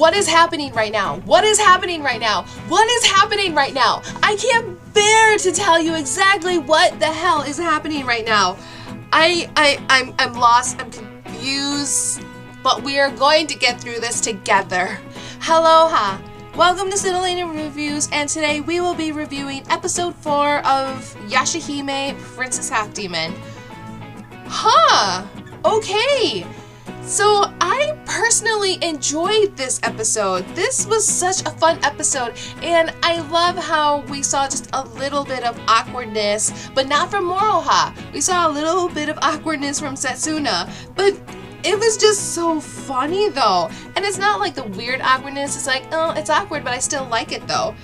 What is happening right now? What is happening right now? What is happening right now? I can't bear to tell you exactly what the hell is happening right now. I'm lost, I'm confused, but we are going to get through this together. Aloha! Welcome to Cyntillating Reviews, and today we will be reviewing episode 4 of Yashahime, Princess Half Demon. Okay. So I personally enjoyed this episode. This was such a fun episode, and I love how we saw just a little bit of awkwardness, but not from Moroha. We saw a little bit of awkwardness from Setsuna, but it was just so funny though. And it's not like the weird awkwardness, it's like, oh, it's awkward, but I still like it though.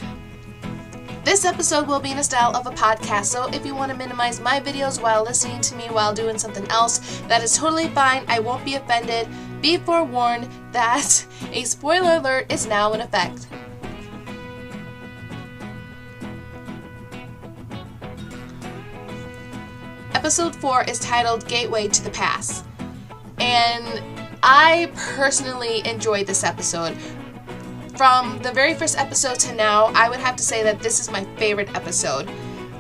This episode will be in the style of a podcast, so if you want to minimize my videos while listening to me while doing something else, that is totally fine. I won't be offended. Be forewarned that a spoiler alert is now in effect. Episode 4 is titled Gateway to the Past, and I personally enjoyed this episode. From the very first episode to now, I would have to say that this is my favorite episode.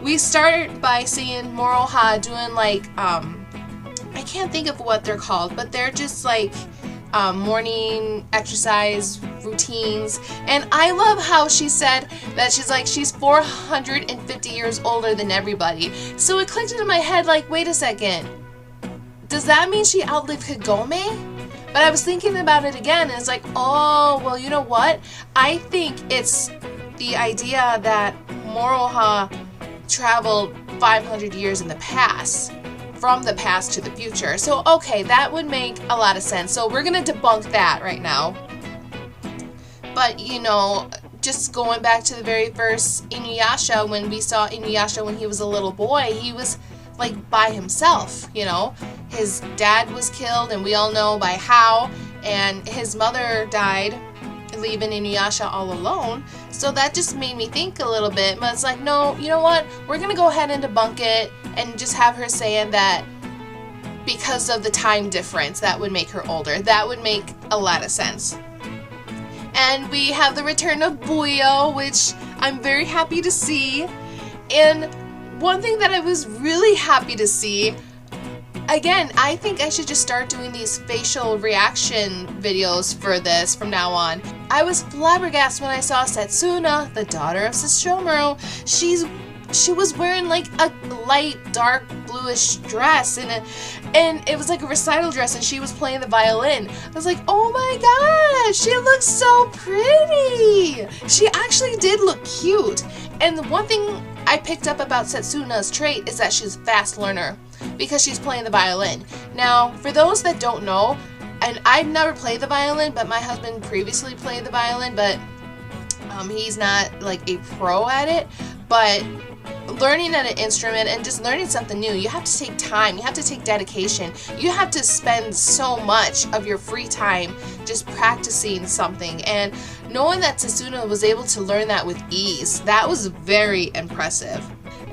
We started by seeing Moroha doing like, I can't think of what they're called, but they're just like morning exercise routines. And I love how she said that she's 450 years older than everybody. So it clicked into my head like, wait a second, does that mean she outlived Kagome? But I was thinking about it again, and it's like, oh, well, you know what? I think it's the idea that Moroha traveled 500 years in the past, from the past to the future. So, okay, that would make a lot of sense. So we're going to debunk that right now. But, you know, just going back to the very first Inuyasha, when we saw Inuyasha when he was a little boy, he was like by himself, you know. His dad was killed, and we all know by how, and his mother died, leaving Inuyasha all alone. So that just made me think a little bit, but it's like, no, you know what, we're gonna go ahead and debunk it and just have her saying that because of the time difference that would make her older. That would make a lot of sense. And we have the return of Buyo, which I'm very happy to see. And one thing that I was really happy to see, again, I think I should just start doing these facial reaction videos for this from now on. I was flabbergasted when I saw Setsuna, the daughter of Sesshomaru. She was wearing like a light, dark, bluish dress, and it was like a recital dress, and she was playing the violin. I was like, oh my gosh, she looks so pretty. She actually did look cute. And the one thing I picked up about Setsuna's trait is that she's a fast learner, because she's playing the violin. Now, for those that don't know, and I've never played the violin, but my husband previously played the violin, but he's not like a pro at it. But learning an instrument and just learning something new, you have to take time, you have to take dedication, you have to spend so much of your free time just practicing something. And knowing that Setsuna was able to learn that with ease, that was very impressive.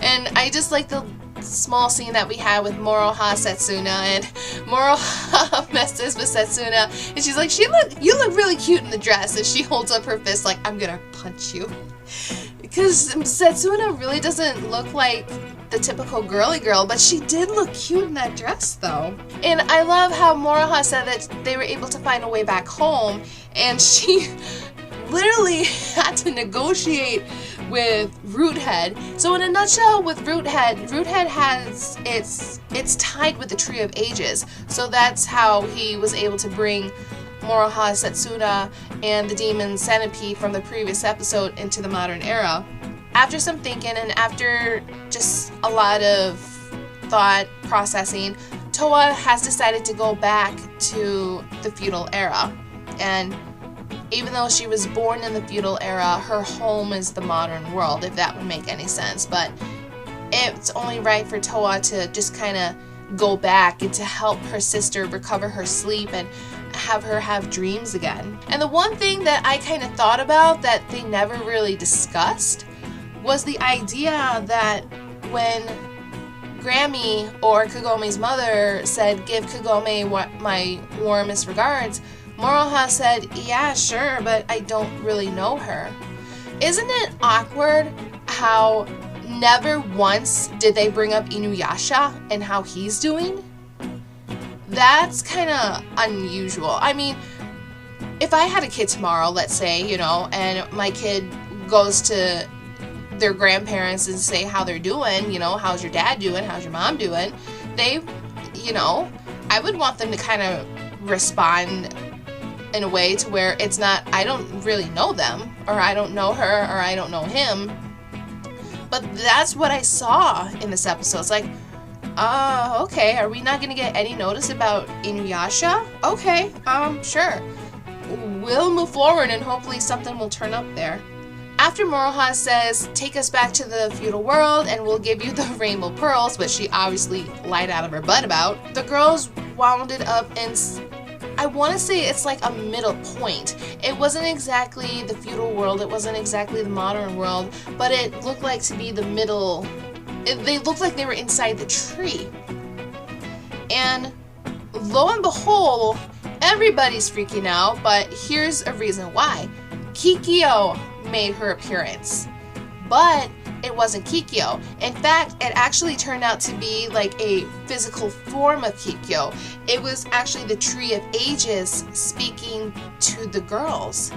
And I just like the small scene that we had with Moroha, Setsuna, and Moroha messes with Setsuna, and she's like, you look really cute in the dress, and she holds up her fist like, I'm gonna punch you. Because Setsuna really doesn't look like the typical girly girl, but she did look cute in that dress though. And I love how Moroha said that they were able to find a way back home, and she literally had to negotiate with Roothead. So in a nutshell, with Roothead has it's tied with the Tree of Ages. So that's how he was able to bring Moroha, Setsuna, and the demon Centipede from the previous episode into the modern era. After some thinking and after just a lot of thought processing, Toa has decided to go back to the feudal era. And even though she was born in the feudal era, her home is the modern world, if that would make any sense. But it's only right for Toa to just kind of go back and to help her sister recover her sleep and have her have dreams again. And the one thing that I kind of thought about that they never really discussed was the idea that when Grammy, or Kagome's mother, said, give Kagome my warmest regards, Moroha said, yeah, sure, but I don't really know her. Isn't it awkward how never once did they bring up Inuyasha and how he's doing? That's kind of unusual. I mean, if I had a kid tomorrow, let's say, and my kid goes to their grandparents and say how they're doing, how's your dad doing, how's your mom doing, they, I would want them to kind of respond in a way to where it's not, I don't really know them, or I don't know her, or I don't know him. But that's what I saw in this episode. It's like, okay, are we not going to get any notice about Inuyasha? Okay, sure. We'll move forward and hopefully something will turn up there. After Moroha says, take us back to the feudal world and we'll give you the rainbow pearls, which she obviously lied out of her butt about, the girls wound it up in, I want to say it's like a middle point. It wasn't exactly the feudal world, it wasn't exactly the modern world, but it looked like to be the middle. They looked like they were inside the tree. And lo and behold, everybody's freaking out, but here's a reason why. Kikyo made her appearance, but it wasn't Kikyo. In fact, it actually turned out to be like a physical form of Kikyo. It was actually the Tree of Ages speaking to the girls.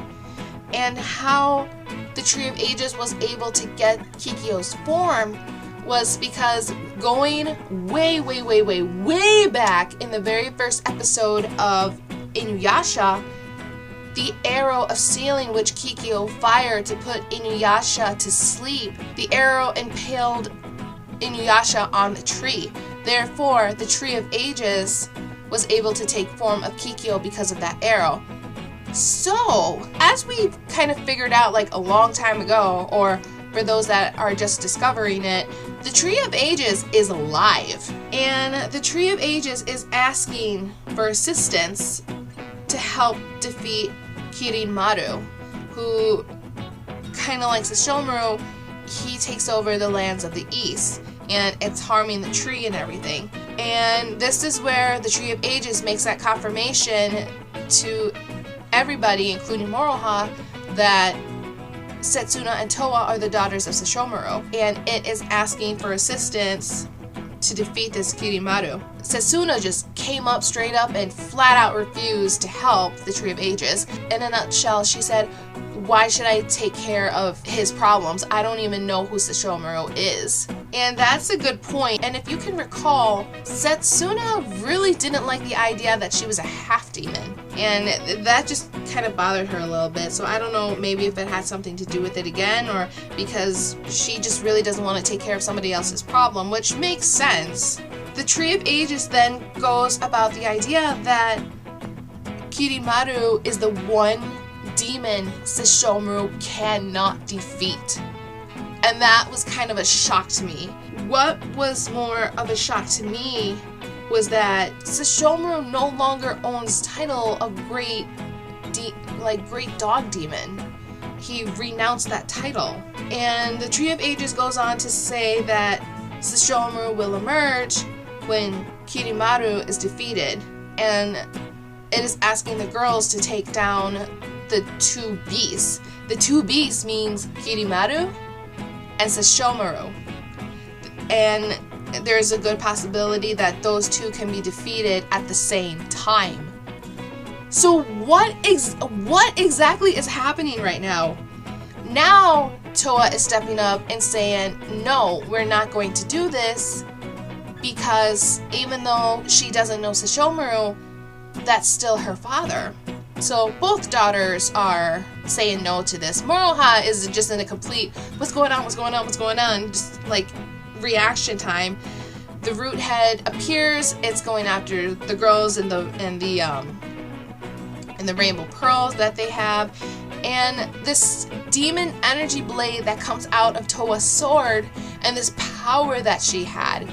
And how the Tree of Ages was able to get Kikyo's form was because going way back in the very first episode of Inuyasha, the arrow of sealing which Kikyo fired to put Inuyasha to sleep, the arrow impaled Inuyasha on the tree. Therefore, the Tree of Ages was able to take form of Kikyo because of that arrow. So, as we kind of figured out like a long time ago, or for those that are just discovering it, the Tree of Ages is alive. And the Tree of Ages is asking for assistance to help defeat Kirin-Maru, who, kind of like Sesshomaru, he takes over the lands of the east, and it's harming the tree and everything. And this is where the Tree of Ages makes that confirmation to everybody, including Moroha, that Setsuna and Towa are the daughters of Sesshomaru, and it is asking for assistance to defeat this Kirin-Maru. Setsuna just came up straight up and flat out refused to help the Tree of Ages. In a nutshell, she said, why should I take care of his problems? I don't even know who Sesshomaru is. And that's a good point. And if you can recall, Setsuna really didn't like the idea that she was a half-demon. And that just kind of bothered her a little bit. So I don't know, maybe if it had something to do with it again, or because she just really doesn't want to take care of somebody else's problem, which makes sense. The Tree of Ages then goes about the idea that Kirin-Maru is the one demon Sesshomaru cannot defeat. And that was kind of a shock to me. What was more of a shock to me was that Sesshomaru no longer owns title of great dog demon. He renounced that title. And the Tree of Ages goes on to say that Sesshomaru will emerge when Kirin-Maru is defeated, and it is asking the girls to take down the two beasts. The two beasts means Kirin-Maru and Sesshomaru. And there's a good possibility that those two can be defeated at the same time. So what exactly is happening right now? Now Towa is stepping up and saying, no, we're not going to do this, because even though she doesn't know Sesshomaru, that's still her father. So both daughters are saying no to this. Moroha is just in a complete, what's going on, just like reaction time. The root head appears, it's going after the girls and the rainbow pearls that they have. And this demon energy blade that comes out of Towa's sword, and this power that she had,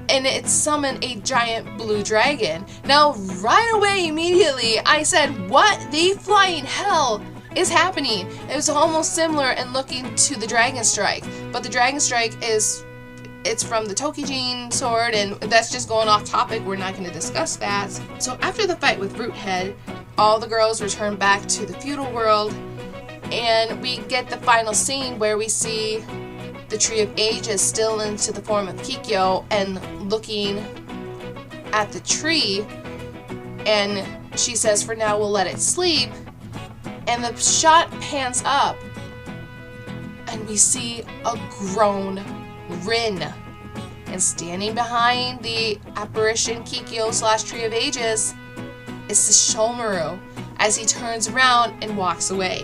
and it summoned a giant blue dragon. Now, right away, immediately, I said, what the flying hell is happening? It was almost similar in looking to the Dragon Strike, but the Dragon Strike is it's from the Tokijin sword, and that's just going off topic. We're not going to discuss that. So after the fight with Roothead, all the girls return back to the feudal world, and we get the final scene where we see the Tree of Ages still into the form of Kikyo and looking at the tree, and she says, for now we'll let it sleep, and the shot pans up and we see a grown Rin, and standing behind the apparition Kikyo / Tree of Ages is Sesshomaru as he turns around and walks away.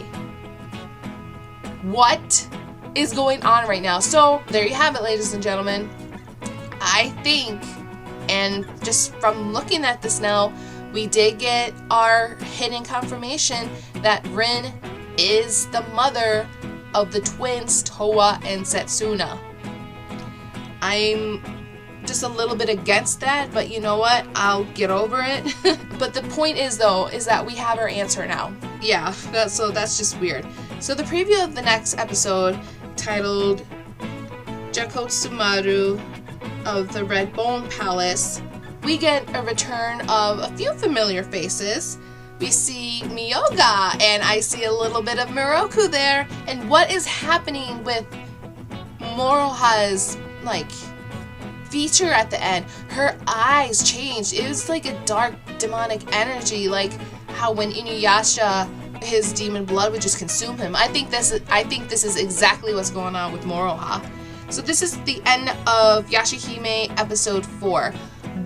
What is going on right now? So there you have it, ladies and gentlemen. I think, and just from looking at this now, we did get our hidden confirmation that Rin is the mother of the twins Towa and Setsuna. I'm just a little bit against that, but you know what? I'll get over it. But the point is, though, is that we have our answer now. Yeah, that's just weird. So the preview of the next episode, titled Jakotsumaru of the Red Bone Palace, we get a return of a few familiar faces. We see Miyoga, and I see a little bit of Miroku there. And what is happening with Moroha's, feature at the end? Her eyes changed. It was like a dark demonic energy, like how when Inuyasha, his demon blood would just consume him. I think this is exactly what's going on with Moroha. So this is the end of Yashahime episode 4.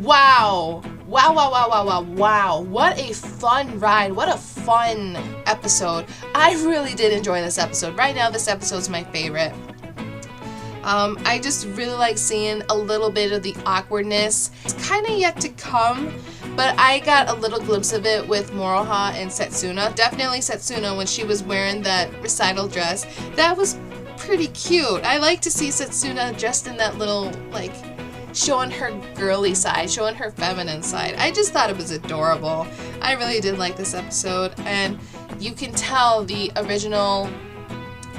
Wow. Wow. What a fun ride. What a fun episode. I really did enjoy this episode. Right now, this episode's my favorite. I just really like seeing a little bit of the awkwardness. It's kind of yet to come, but I got a little glimpse of it with Moroha and Setsuna. Definitely Setsuna when she was wearing that recital dress. That was pretty cute. I like to see Setsuna dressed in that little, showing her girly side, showing her feminine side. I just thought it was adorable. I really did like this episode, and you can tell the original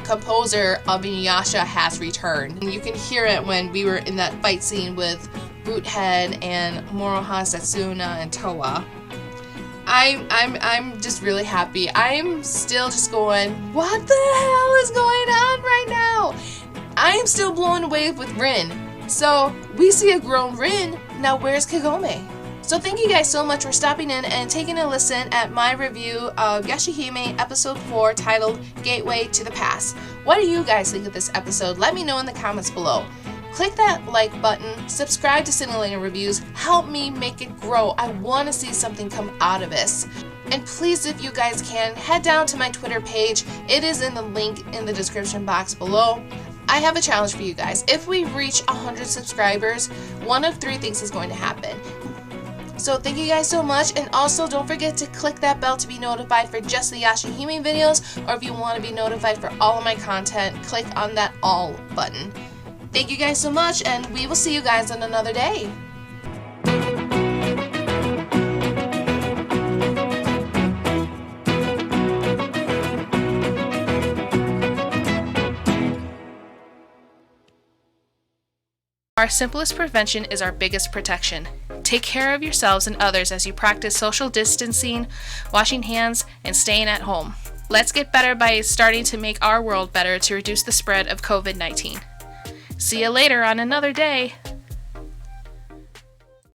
composer of Inuyasha has returned. And you can hear it when we were in that fight scene with Roothead and Moroha, Setsuna, and Towa. I'm just really happy. I'm still just going, what the hell is going on right now? I'm still blown away with Rin. So we see a grown Rin. Now where's Kagome? So thank you guys so much for stopping in and taking a listen at my review of Yashahime episode 4, titled Gateway to the Past. What do you guys think of this episode? Let me know in the comments below. Click that like button, subscribe to Cyntillating Reviews, help me make it grow. I want to see something come out of this. And please, if you guys can, head down to my Twitter page. It is in the link in the description box below. I have a challenge for you guys. If we reach 100 subscribers, one of 3 things is going to happen. So thank you guys so much, and also don't forget to click that bell to be notified for just the Yashahime videos, or if you want to be notified for all of my content, click on that all button. Thank you guys so much, and we will see you guys on another day. Our simplest prevention is our biggest protection. Take care of yourselves and others as you practice social distancing, washing hands, and staying at home. Let's get better by starting to make our world better to reduce the spread of COVID-19. See you later on another day.